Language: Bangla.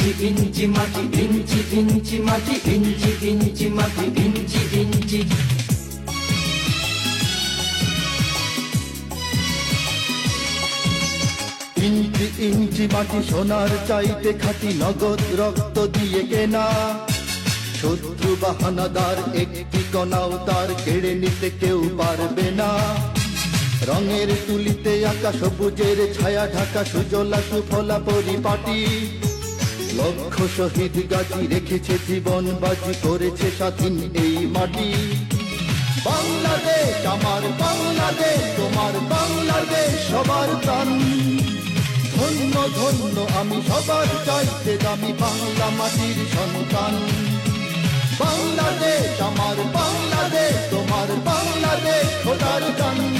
ইঞ্চি ইঞ্চি মাটি, ইঞ্চি ইঞ্চি মাটি, ইঞ্চি ইঞ্চি মাটি, ইঞ্চি ইঞ্চি। ইঞ্চি ইঞ্চি মাটি সোনার চাইতে খাঁটি, নগদ রক্ত দিয়ে কেনা। শত্রু বাহানাদার একটি কণাও তার কেড়ে নিতে কেউ পারবে না। রঙের তুলিতে আঁকা সবুজের ছায়া ঢাকা সুজলা সুফলা পরিপাটি। লক্ষ শহীদ গাজী রেখেছে জীবন বাজি, করেছে স্বাধীন এই মাটি। বাংলাদেশ আমার বাংলাদেশ, তোমার বাংলাদেশ সবার প্রাণ। ধন্য ধন্য আমি সবার চাইতে দামি বাংলা মাটির সন্তান। বাংলাদেশ আমার বাংলাদেশ, তোমার বাংলাদেশ খোদার গান।